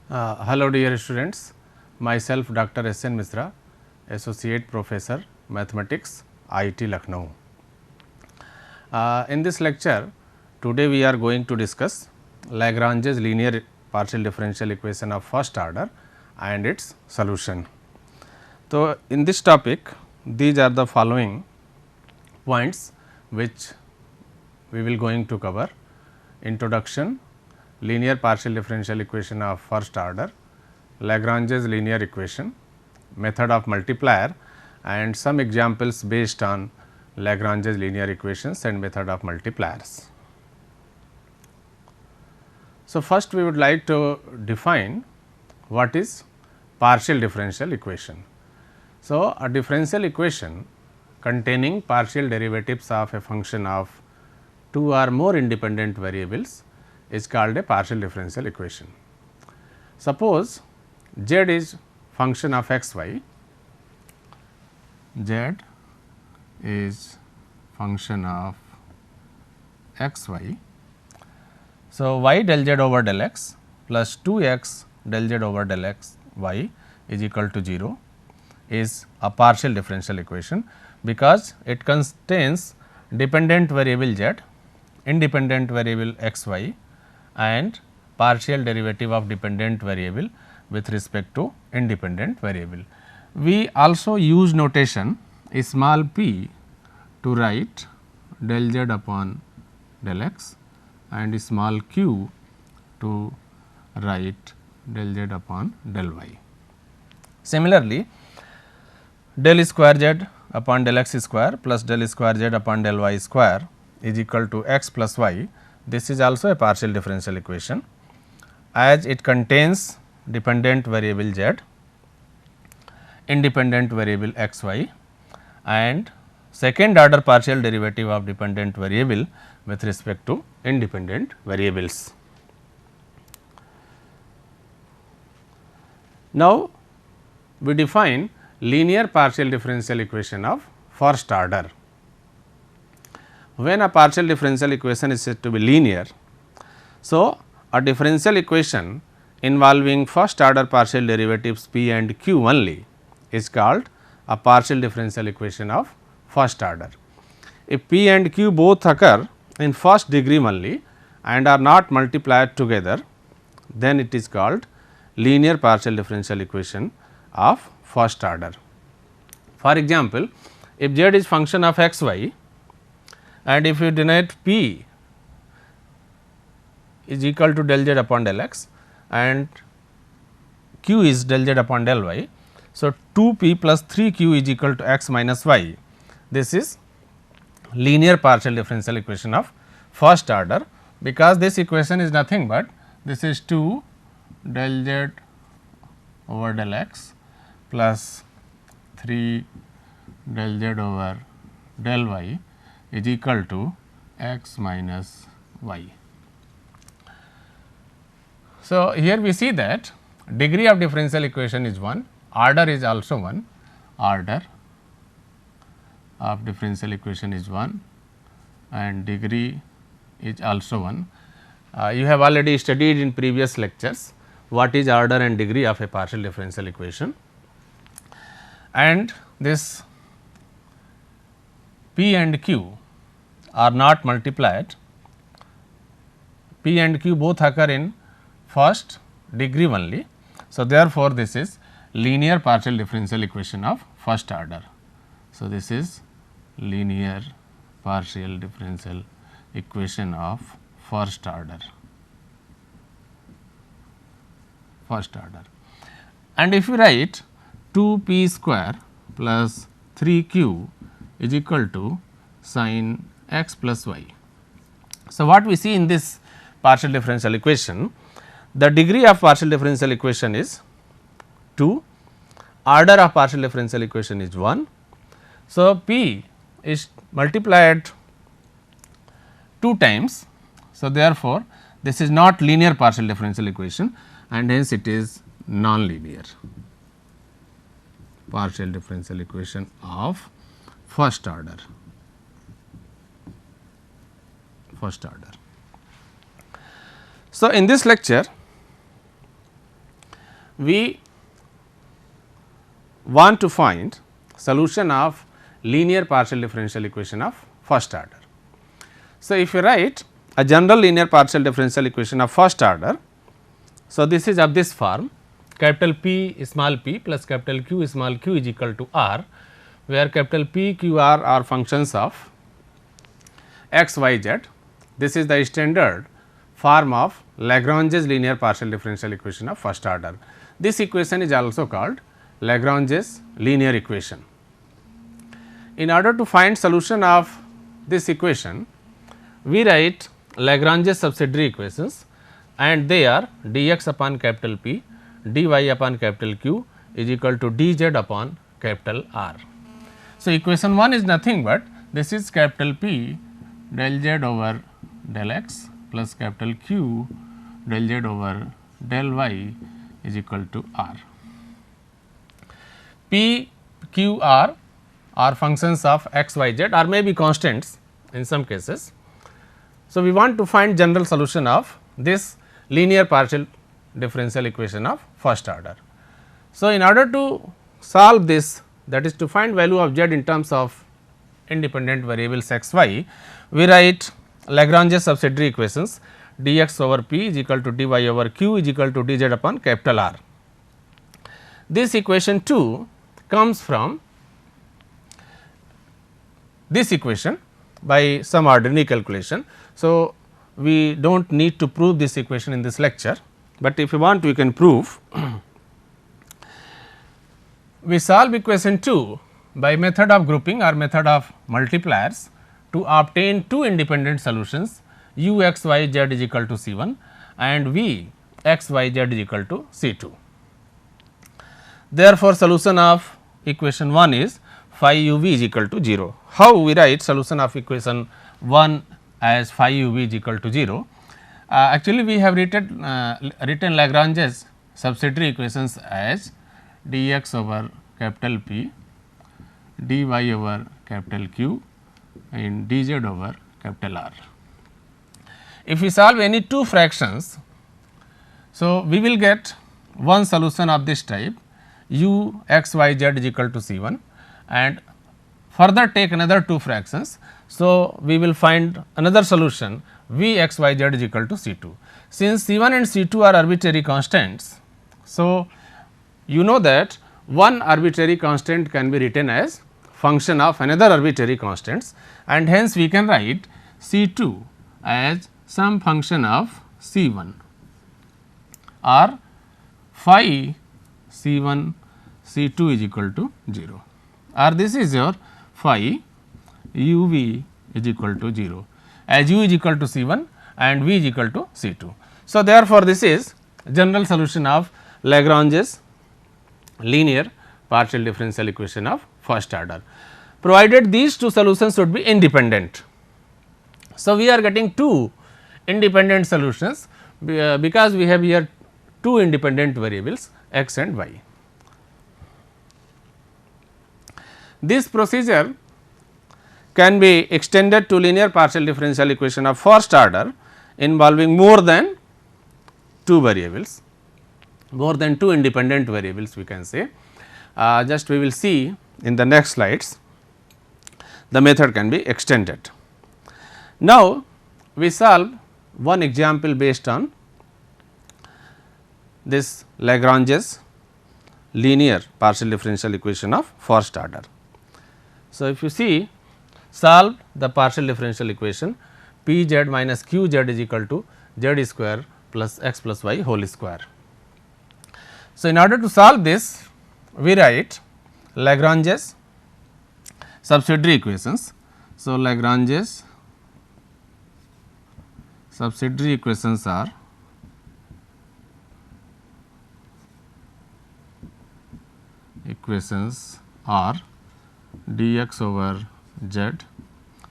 Hello dear students, myself Dr. S. N. Misra, Associate Professor Mathematics, IIT Lucknow. In this lecture, today we are going to discuss Lagrange's linear partial differential equation of first order and its solution. So, in this topic, these are the following points which we will going to cover: introduction, linear partial differential equation of first order, Lagrange's linear equation, method of multiplier and some examples based on Lagrange's linear equations and method of multipliers. So, first we would like to define what is partial differential equation. So, a differential equation containing partial derivatives of a function of two or more independent variables is called a partial differential equation. Suppose z is function of x y, z is function of x y. So, y del z over del x plus 2 x del z over del x y is equal to 0 is a partial differential equation, because it contains dependent variable z, independent variable x y and partial derivative of dependent variable with respect to independent variable. We also use notation small p to write del z upon del x and small q to write del z upon del y. Similarly, del square z upon del x square plus del square z upon del y square is equal to x plus y. This is also a partial differential equation, as it contains dependent variable z, independent variable x y and second order partial derivative of dependent variable with respect to independent variables. Now, we define linear partial differential equation of first order. When a partial differential equation is said to be linear, so a differential equation involving first order partial derivatives p and q only is called a partial differential equation of first order. If p and q both occur in first degree only and are not multiplied together, then it is called linear partial differential equation of first order. For example, if z is function of x y and if you denote p is equal to del z upon del x and q is del z upon del y. So, 2 p plus 3 q is equal to x minus y. This is linear partial differential equation of first order, because this equation is nothing but this is 2 del z over del x plus 3 del z over del y is equal to x minus y. So, here we see that degree of differential equation is 1, order is also 1, order of differential equation is 1 and degree is also 1. You have already studied in previous lectures what is order and degree of a partial differential equation, and this p and q are not multiplied, p and q both occur in first degree only. So, therefore, this is linear partial differential equation of first order. So, this is linear partial differential equation of first order. And if you write 2 p square plus 3 q is equal to sin x plus y. So, what we see in this partial differential equation, the degree of partial differential equation is 2, order of partial differential equation is 1. So, p is multiplied 2 times. So, therefore, this is not linear partial differential equation and hence it is non-linear partial differential equation of first order. So, in this lecture we want to find solution of linear partial differential equation of first order. So, if you write a general linear partial differential equation of first order, so this is of this form, capital P small p plus capital Q small q is equal to R, where capital P, Q, R are functions of x, y, z. This is the standard form of Lagrange's linear partial differential equation of first order. This equation is also called Lagrange's linear equation. In order to find solution of this equation, we write Lagrange's subsidiary equations, and they are dx upon capital P, dy upon capital Q is equal to dz upon capital R. So, equation 1 is nothing but this is capital P del z over del x plus capital Q del z over del y is equal to R. P, Q, R are functions of x, y, z or may be constants in some cases. So, we want to find general solution of this linear partial differential equation of first order. So, in order to solve this, that is to find value of z in terms of independent variables x, y, we write Lagrange's subsidiary equations dx over p is equal to dy over q is equal to dz upon capital R. This equation 2 comes from this equation by some ordinary calculation. So, we do not need to prove this equation in this lecture, but if you want we can prove. We solve equation 2 by method of grouping or method of multipliers to obtain two independent solutions u x y z is equal to C 1 and v x y z is equal to C 2. Therefore, solution of equation 1 is phi u v is equal to 0. How we write solution of equation 1 as phi u v is equal to 0? Actually, we have written Lagrange's subsidiary equations as dx over capital P, dy over capital Q and dz over capital R. If we solve any two fractions, so we will get one solution of this type u x y z is equal to C 1 and further take another two fractions. So, we will find another solution v x y z is equal to C 2. Since C 1 and C 2 are arbitrary constants, so you know that one arbitrary constant can be written as function of another arbitrary constants, and hence we can write C 2 as some function of C 1 or phi C 1 C 2 is equal to 0, or this is your phi u v is equal to 0 as u is equal to C 1 and v is equal to C 2. So, therefore, this is general solution of Lagrange's linear partial differential equation of first order, provided these two solutions should be independent. So, we are getting two independent solutions because we have here two independent variables x and y. This procedure can be extended to linear partial differential equation of first order involving more than two variables, more than two independent variables we can say. Just we will see in the next slides, the method can be extended. Now, we solve one example based on this Lagrange's linear partial differential equation of first order. So, if you see, solve the partial differential equation p z minus q z is equal to z square plus x plus y whole square. So, in order to solve this, we write Lagrange's subsidiary equations. So, Lagrange's subsidiary equations are dx over z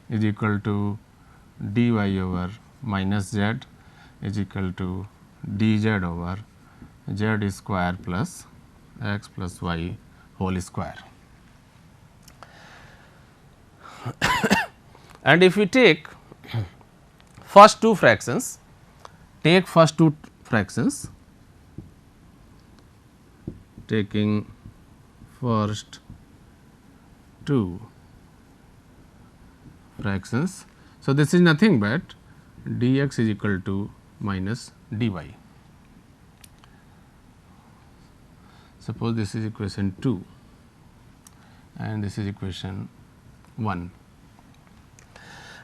is equal to dy over minus z is equal to dz over z square plus x plus y whole square. And if we take first two fractions, taking first two fractions. So, this is nothing but dx is equal to minus dy. Suppose this is equation 2 and this is equation 1.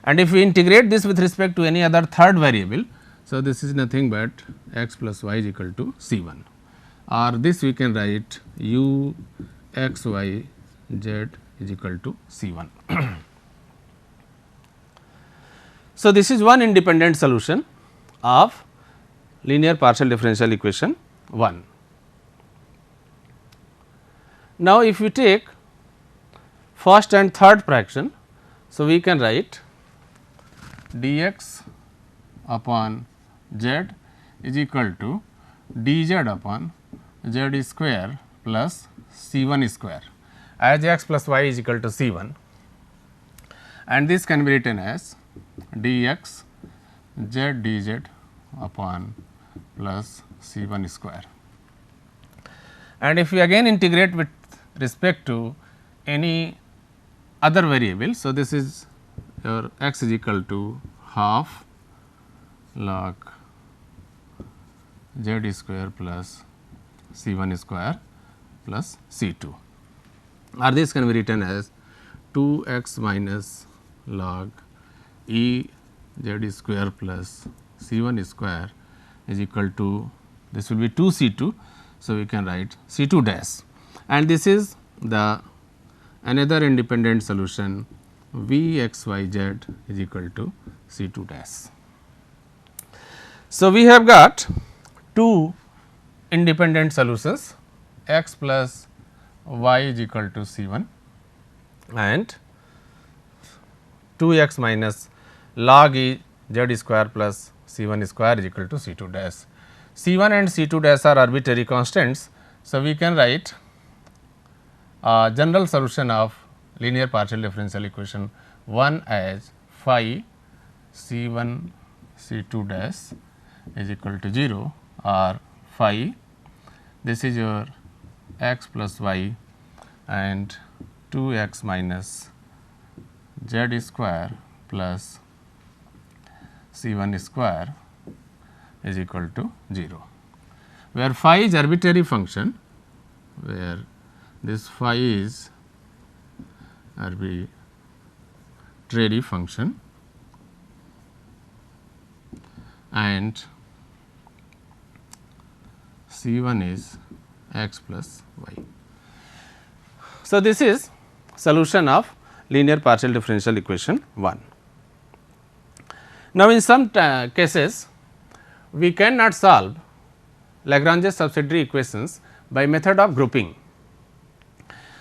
And if we integrate this with respect to any other third variable, so this is nothing but x plus y is equal to c 1, or this we can write u x y z is equal to c 1. So, this is one independent solution of linear partial differential equation 1. Now, if we take first and third fraction, so we can write dx upon z is equal to dz upon z square plus c 1 square, as x plus y is equal to c 1, and this can be written as dx z dz upon plus c 1 square. And if we again integrate with respect to any other variable, so this is your x is equal to half log z square plus c 1 square plus c 2, or this can be written as 2 x minus log e z square plus c 1 square is equal to, this will be 2 c 2. So, we can write c 2 dash, and this is the another independent solution v x y z is equal to c 2 dash. So, we have got two independent solutions, x plus y is equal to c 1 and 2 x minus log e z square plus c 1 square is equal to c 2 dash. C 1 and C 2 dash are arbitrary constants. So, we can write a general solution of linear partial differential equation 1 as phi C 1 C 2 dash is equal to 0, or phi this is your x plus y and 2 x minus z square plus C 1 square is equal to 0, where phi is arbitrary function, where this phi is arbitrary function and C 1 is x plus y. So, this is solution of linear partial differential equation 1. Now, in some cases we cannot solve Lagrange's subsidiary equations by method of grouping.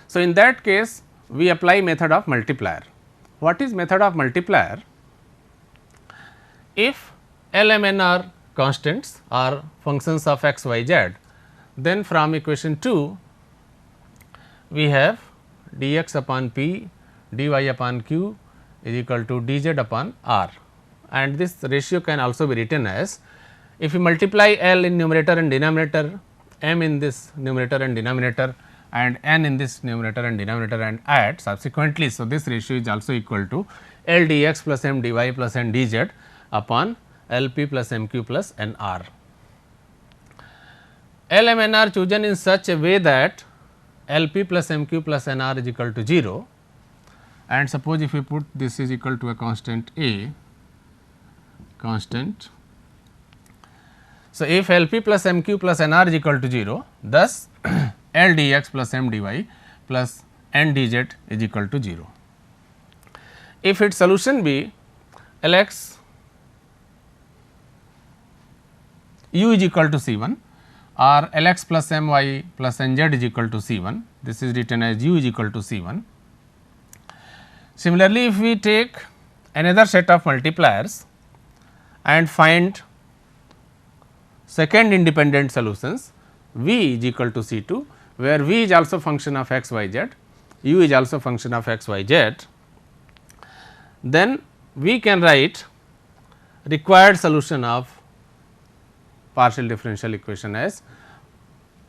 So, in that case we apply method of multiplier. What is method of multiplier? If L M N are constants or functions of x y z, then from equation 2 we have dx upon p dy upon q is equal to dz upon r, and this ratio can also be written as, if you multiply L in numerator and denominator, m in this numerator and denominator, and n in this numerator and denominator, and add subsequently. So, this ratio is also equal to L dx plus m dy plus n dz upon L p plus m q plus n r. L m n are chosen in such a way that L p plus m q plus n r is equal to 0, and suppose if we put this is equal to a constant a, constant. So, if L p plus m q plus n r is equal to 0, thus L dx plus m dy plus n dz is equal to 0. If its solution be L x u is equal to C 1 or L x plus m y plus n z is equal to C 1, this is written as u is equal to C 1. Similarly, if we take another set of multipliers and find second independent solutions, v is equal to C 2, where v is also function of x y z, u is also function of x y z, then we can write required solution of partial differential equation as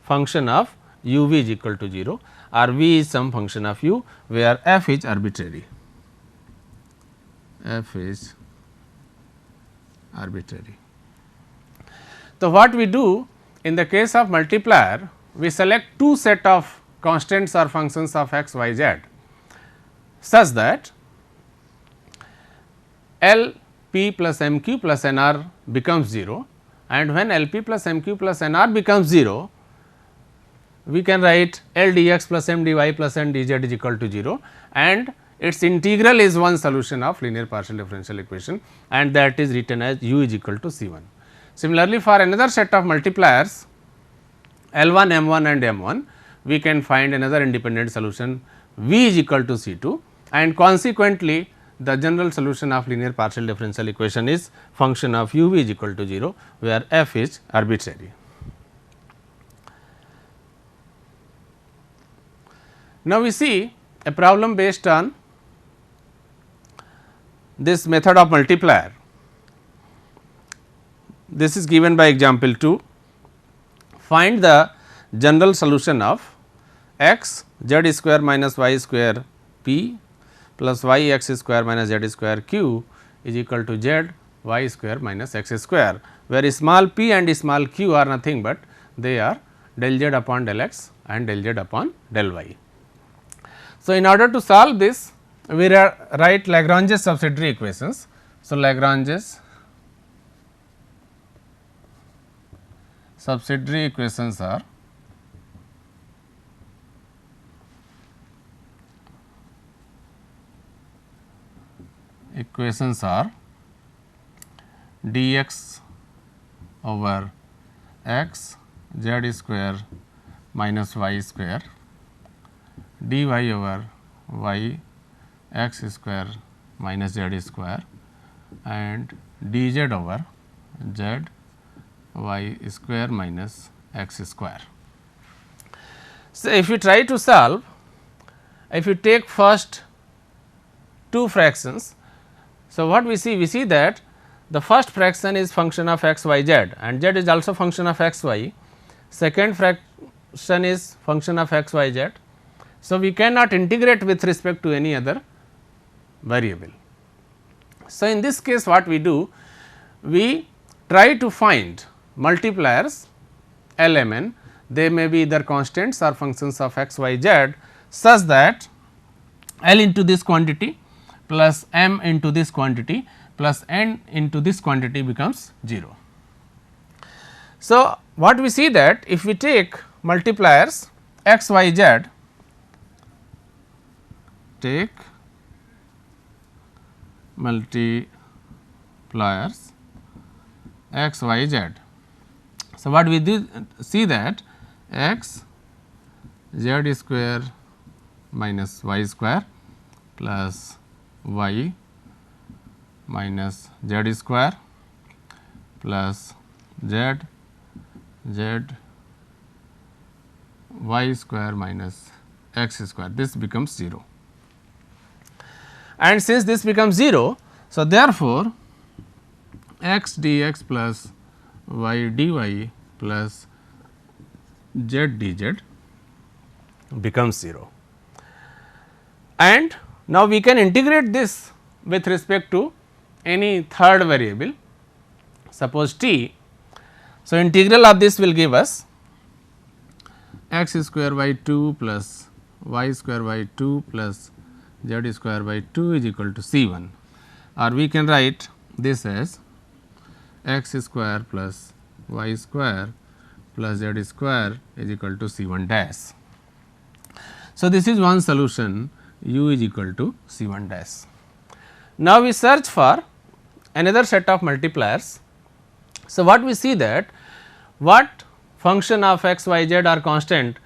function of u v is equal to 0 or v is some function of u where f is arbitrary, f is arbitrary. So, what we do in the case of multiplier, we select two set of constants or functions of x, y, z such that L p plus m q plus n r becomes 0, and when L p plus m q plus n r becomes 0, we can write L dx plus m dy plus n dz is equal to 0, and its integral is one solution of linear partial differential equation, and that is written as u is equal to C 1. Similarly, for another set of multipliers L 1, M 1 and M 1, we can find another independent solution v is equal to C 2, and consequently, the general solution of linear partial differential equation is function of u v is equal to 0, where f is arbitrary. Now, we see a problem based on this method of multiplier. This is given by example 2. Find the general solution of x z square minus y square p plus y x square minus z square q is equal to z y square minus x square, where small p and small q are nothing but they are del z upon del x and del z upon del y. So, in order to solve this, we write Lagrange's subsidiary equations. So, Lagrange's subsidiary equations are dx over x z square minus y square, dy over y x square minus z square, and dz over z y square minus x square. So, if you try to solve, if you take first two fractions, so what we see? We see that the first fraction is function of x y z and z is also function of x y, second fraction is function of x y z. So, we cannot integrate with respect to any other variable. So, in this case what we do? We try to find multipliers L m n, they may be either constants or functions of x y z such that L into this quantity plus m into this quantity plus n into this quantity becomes 0. So, what we see that if we take multipliers x y z, take multipliers x y z. So, what we do see that x z square minus y square plus y minus z square plus z y square minus x square, this becomes 0. And since this becomes 0, so therefore, x dx plus y dy plus z dz becomes 0. And now, we can integrate this with respect to any third variable, suppose t. So, integral of this will give us x square by 2 plus y square by 2 plus z square by 2 is equal to C 1, or we can write this as x square plus y square plus z square is equal to C 1 dash. So, this is one solution, u is equal to C 1 dash. Now, we search for another set of multipliers. So, what we see that what function of x y z are constant,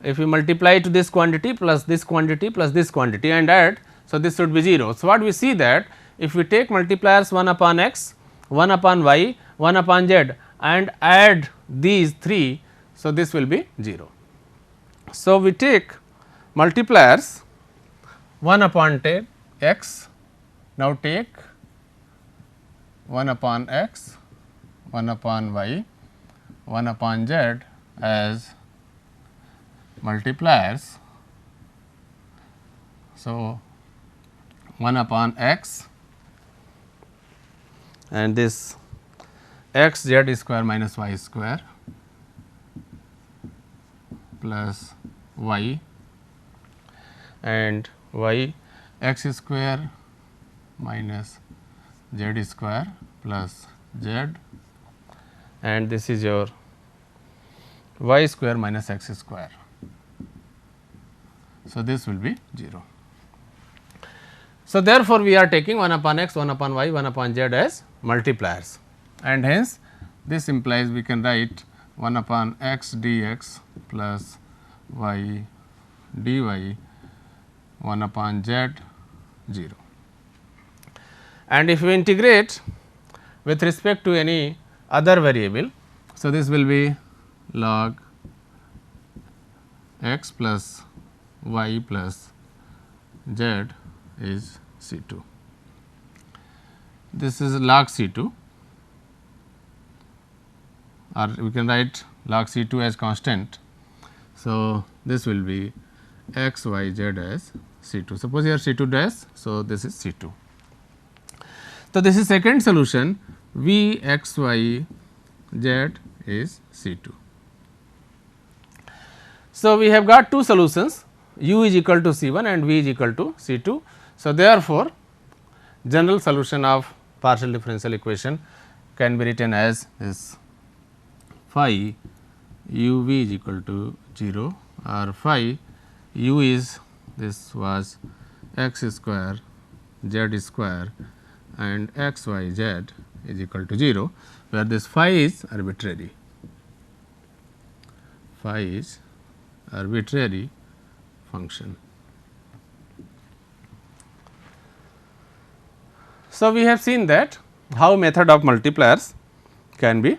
if you multiply to this quantity plus this quantity plus this quantity and add. So, this should be 0. So, what we see that if we take multipliers 1 upon x, 1 upon y, 1 upon z and add these 3. So, this will be 0. So, we take multipliers 1 upon x, now take 1 upon x, 1 upon y, 1 upon z as multipliers. So, 1 upon x and this x z square minus y square plus y and y x square minus z square plus z and this is your y square minus x square. So, this will be 0. So, therefore, we are taking 1 upon x, 1 upon y, 1 upon z as multipliers and hence this implies we can write 1 upon x dx plus y dy 1 upon z 0. And if we integrate with respect to any other variable, so this will be log x plus y plus z is C2. This is log C2 or we can write log C2 as constant. So, this will be x y z as C2. Suppose here C2 dash, so this is C2. So, this is second solution V x y z is C2. So, we have got two solutions u is equal to C1 and v is equal to C2. So, therefore, general solution of partial differential equation can be written as this phi u v is equal to 0 or phi u is this was x square z square and x y z is equal to 0, where this phi is arbitrary. Phi is arbitrary function. So, we have seen that how method of multipliers can be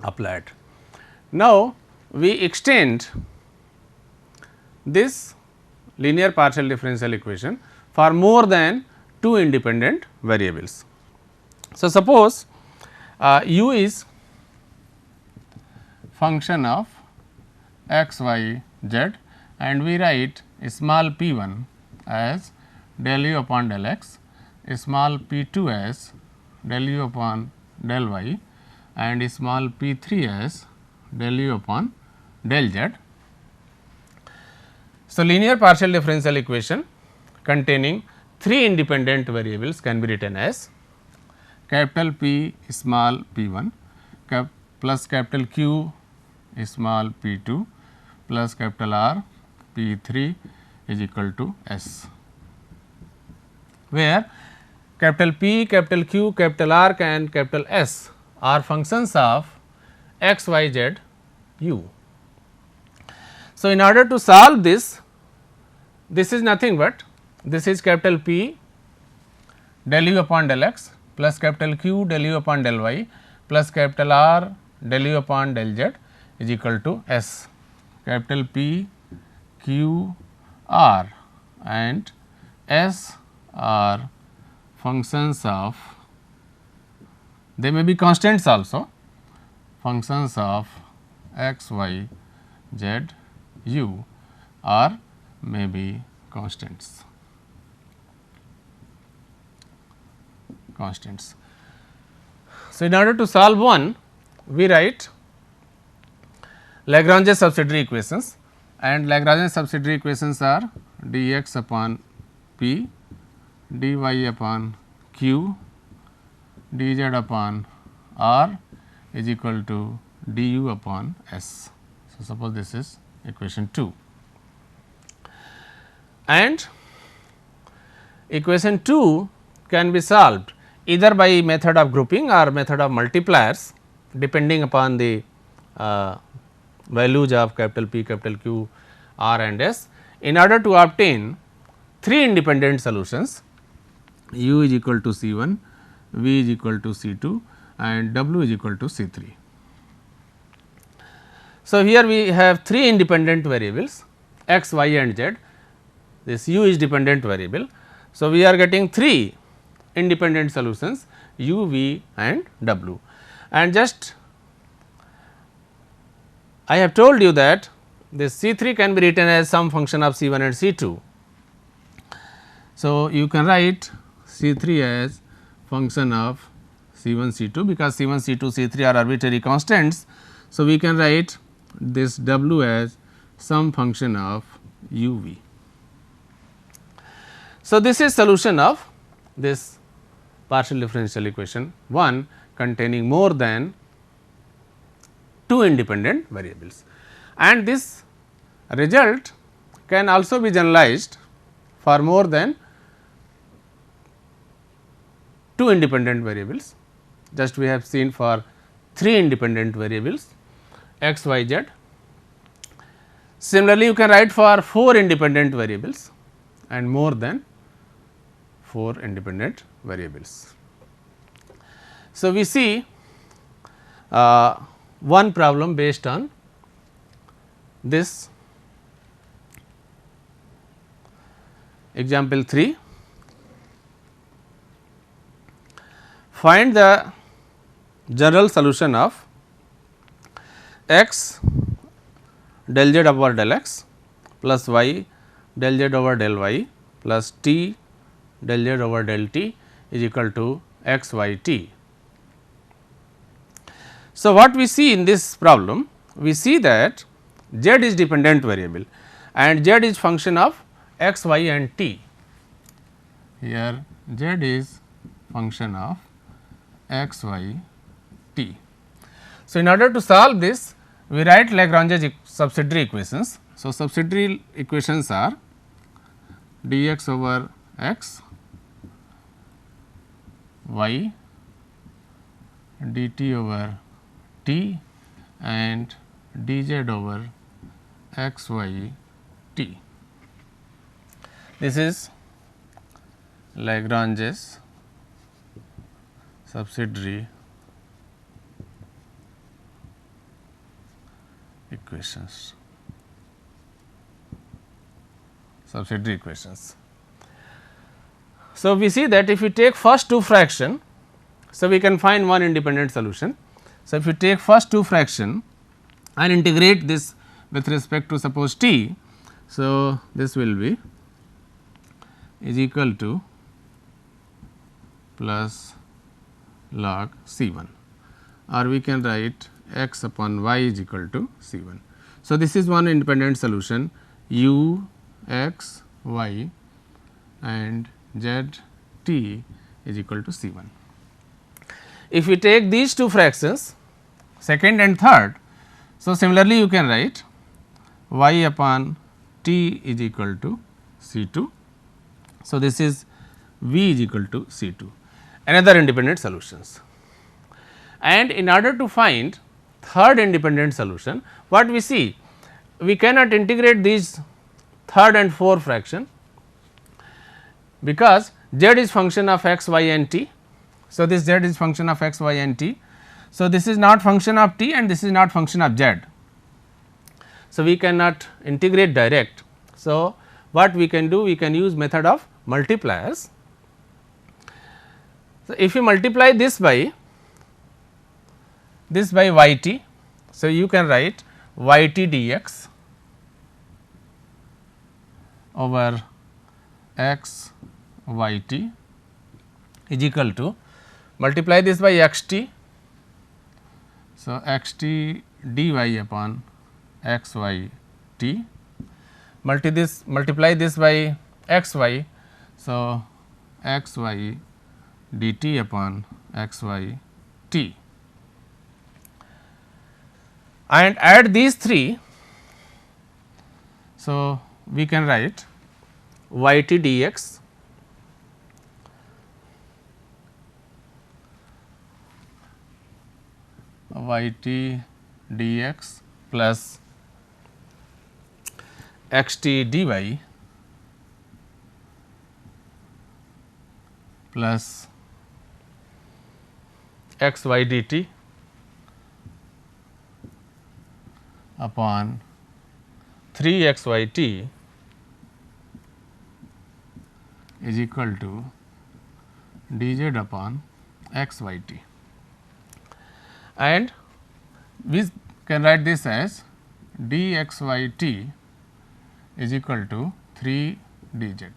applied. Now, we extend this linear partial differential equation for more than two independent variables. So, suppose u is function of x, y, z and we write small p 1 as del u upon del x, small p 2 as del u upon del y and small p 3 as del u upon del z. So, linear partial differential equation containing three independent variables can be written as capital P small p 1 plus capital Q small p 2 plus capital R p 3 is equal to S, where capital P, capital Q, capital R and capital S are functions of x, y, z, u. So, in order to solve this, this is nothing but this is capital P del u upon del x plus capital Q del u upon del y plus capital R del u upon del z is equal to S. Capital P, Q, R and S are functions of, they may be constants also, functions of x, y, z, u or may be constants. So, in order to solve one, we write Lagrange subsidiary equations and Lagrange subsidiary equations are dx upon p, dy upon q, dz upon r is equal to du upon s. So, suppose this is equation 2 and equation 2 can be solved either by method of grouping or method of multipliers depending upon the values of capital P, capital Q, R and S in order to obtain three independent solutions u is equal to C 1, v is equal to C 2 and w is equal to C 3. So, here we have three independent variables x, y and z, this u is dependent variable. So, we are getting three independent solutions u, v and w and just I have told you that this C 3 can be written as some function of C 1 and C 2. So, you can write C 3 as function of C 1 C 2 because C 1 C 2 C 3 are arbitrary constants. So, we can write this W as some function of U V. So, this is solution of this partial differential equation 1 containing more than 2 independent variables, and this result can also be generalized for more than 2 independent variables. Just we have seen for 3 independent variables x, y, z. Similarly, you can write for 4 independent variables and more than 4 independent variables. So, we see one problem based on this. Example 3, find the general solution of x del z over del x plus y del z over del y plus t del z over del t is equal to x y t. So, what we see in this problem? We see that z is dependent variable and z is function of x, y and t. Here z is function of x, y, t. So, in order to solve this, we write Lagrange's subsidiary equations. So, subsidiary equations are dx over x, y, dt over t and dz over x, y, t. This is Lagrange's subsidiary equations. Subsidiary equations. So, we see that if we take first two fraction, so we can find one independent solution. So, if you take first two fraction and integrate this with respect to suppose t, so this will be is equal to plus log C 1, or we can write x upon y is equal to C 1. So, this is one independent solution u x y and z t is equal to C 1. If we take these two fractions second and third, so similarly you can write y upon t is equal to C 2. So, this is v is equal to C 2, another independent solutions. And in order to find third independent solution, what we see? We cannot integrate these third and fourth fraction because z is function of x, y and t. So, this z is function of x, y and t. So, this is not function of t and this is not function of z. So, we cannot integrate direct. So, what we can do? We can use method of multipliers. So, if you multiply this by y t, so you can write y t dx over x y t is equal to multiply this by x t. So, x t dy upon x y t, multiply this by x y. So, x y dt upon x y t, and add these three. So, we can write y t dx y t dx plus x t dy plus x y dt upon 3 x y t is equal to dz upon x y t, and we can write this as dxyt is equal to 3 dz,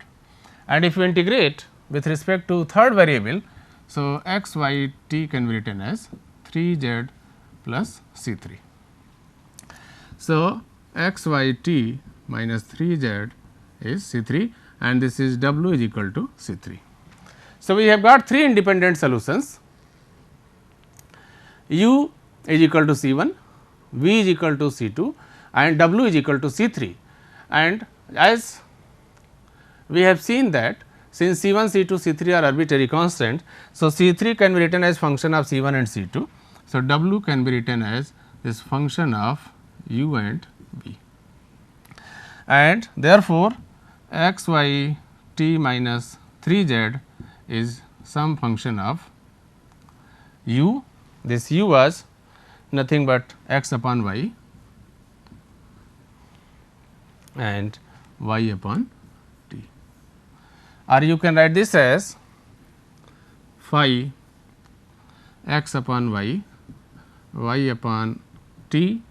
and if you integrate with respect to third variable. So, x y t can be written as 3 z plus c 3. So, x y t minus 3 z is c 3 and this is w is equal to c 3. So, we have got 3 independent solutions, u is equal to c 1, v is equal to c 2 and w is equal to c 3, and as we have seen that since c 1, c 2, c 3 are arbitrary constant. So, c 3 can be written as function of c 1 and c 2. So, w can be written as this function of u and v, and therefore, x y t minus 3 z is some function of u. This u was nothing but x upon y and y upon t, or you can write this as phi x upon y, y upon t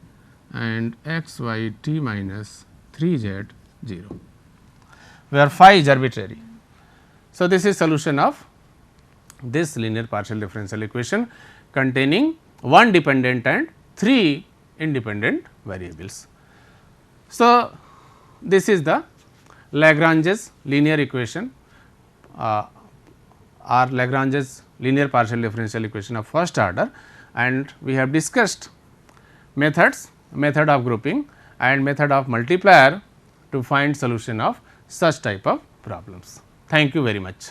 and x y t minus 3 z 0, where phi is arbitrary. So, this is solution of this linear partial differential equation containing one dependent and 3 independent variables. So, this is the Lagrange's linear equation or Lagrange's linear partial differential equation of first order, and we have discussed methods, method of grouping and method of multiplier to find solution of such type of problems. Thank you very much.